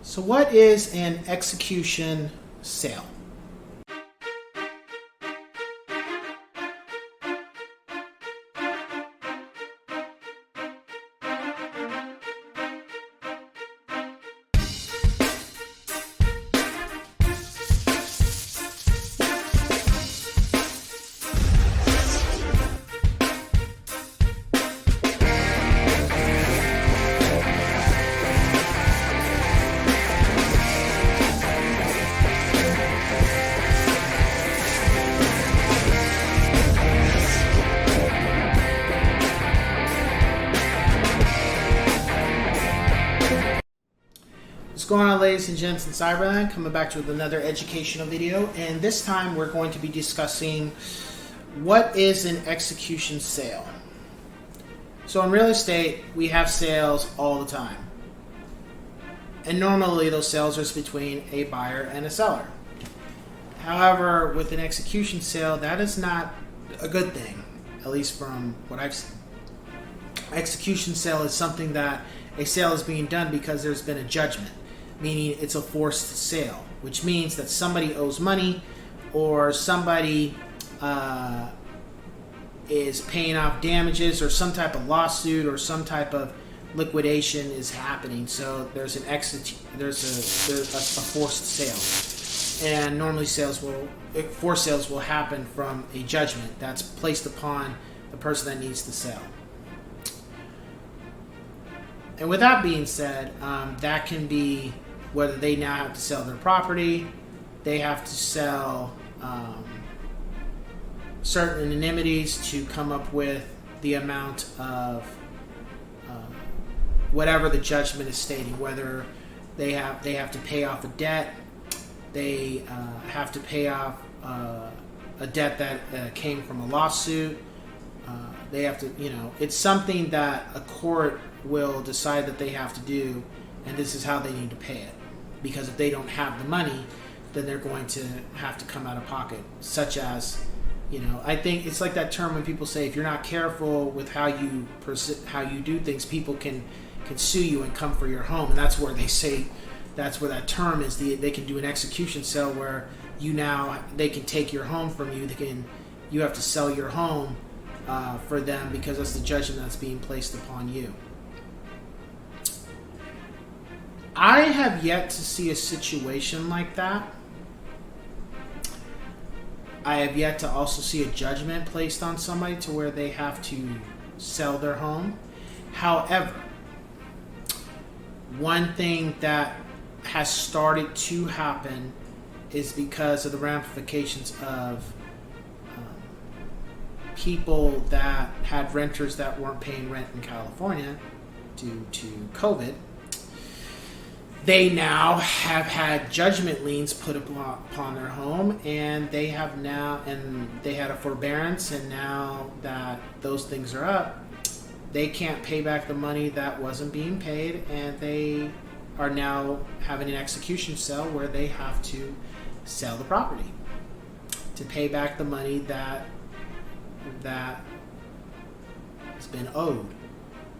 So what is an execution sale? What's going on, ladies and gents in Cyberland? Coming back to with another educational video, and this time we're going to be discussing what is an execution sale. So in real estate, we have sales all the time, and normally those sales are between a buyer and a seller. However, with an execution sale, that is not a good thing, at least from what I've seen. Execution sale is something that a sale is being done because there's been a judgment, meaning it's a forced sale, which means that somebody owes money or somebody is paying off damages or some type of lawsuit or some type of liquidation is happening. So there's a forced sale, and normally forced sales will happen from a judgment that's placed upon the person that needs the sale. And with that being said, that can be whether they now have to sell their property, they have to sell certain anonymity to come up with the amount of whatever the judgment is stating, whether they have to pay off a debt, they have to pay off a debt that came from a lawsuit, they have to, it's something that a court will decide that they have to do, and this is how they need to pay it. Because if they don't have the money, then they're going to have to come out of pocket. Such as, I think it's like that term when people say, if you're not careful with how you do things, people can sue you and come for your home. And that's where they say, that's where that term is. They can do an execution sale where they can take your home from you. You have to sell your home for them because that's the judgment that's being placed upon you. I have yet to see a situation like that. I have yet to also see a judgment placed on somebody to where they have to sell their home. However, one thing that has started to happen is because of the ramifications of people that had renters that weren't paying rent in California due to COVID. They now have had judgment liens put upon their home, and they had a forbearance, and now that those things are up, they can't pay back the money that wasn't being paid, and they are now having an execution sale where they have to sell the property to pay back the money that has been owed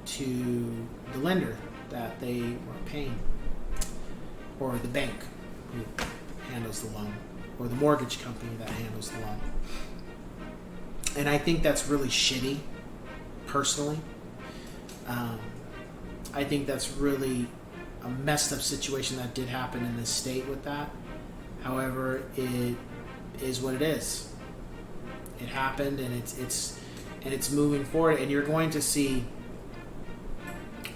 to the lender that they weren't paying, or the bank who handles the loan, or the mortgage company that handles the loan. And I think that's really shitty, personally. I think that's really a messed up situation that did happen in this state with that. However, it is what it is. It happened, and it's moving forward, and you're going to see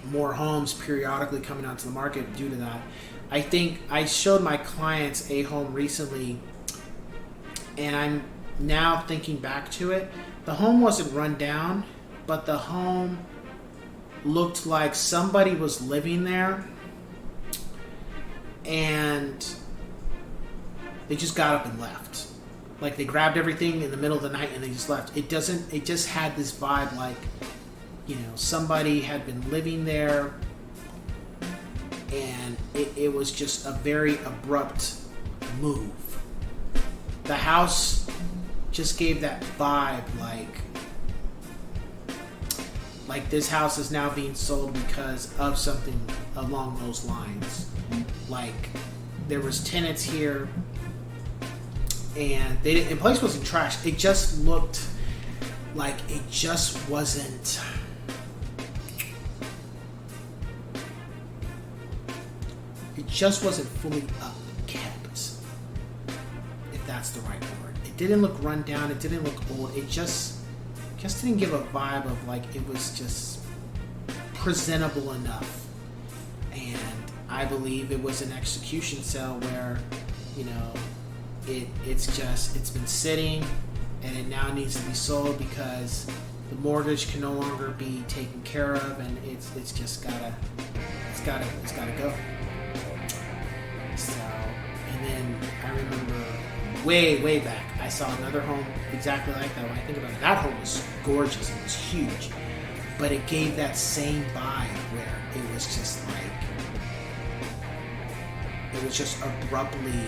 more homes periodically coming onto the market due to that. I think I showed my clients a home recently, and I'm now thinking back to it. The home wasn't run down, but the home looked like somebody was living there, and they just got up and left. Like, they grabbed everything in the middle of the night and they just left. It just had this vibe like, somebody had been living there, and it was just a very abrupt move. The house just gave that vibe like this house is now being sold because of something along those lines. Like, there was tenants here, and the place wasn't trashed. It just looked like it just wasn't. It just wasn't fully upkept, if that's the right word. It didn't look run down. It didn't look old. It just didn't give a vibe of like it was just presentable enough. And I believe it was an execution sale where, you know, it's been sitting and it now needs to be sold because the mortgage can no longer be taken care of, and it's gotta go. So, and then I remember way back, I saw another home exactly like that. When I think about it, that home was gorgeous. It was huge, but it gave that same vibe where it was just like, it was just abruptly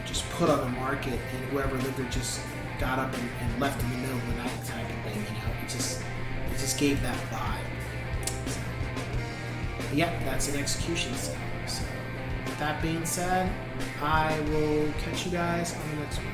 just put on the market, and whoever lived there just got up and left in the middle of the night type of thing. You know, it just gave that vibe. So, yeah, that's an execution sale. So, with that being said, I will catch you guys on the next one.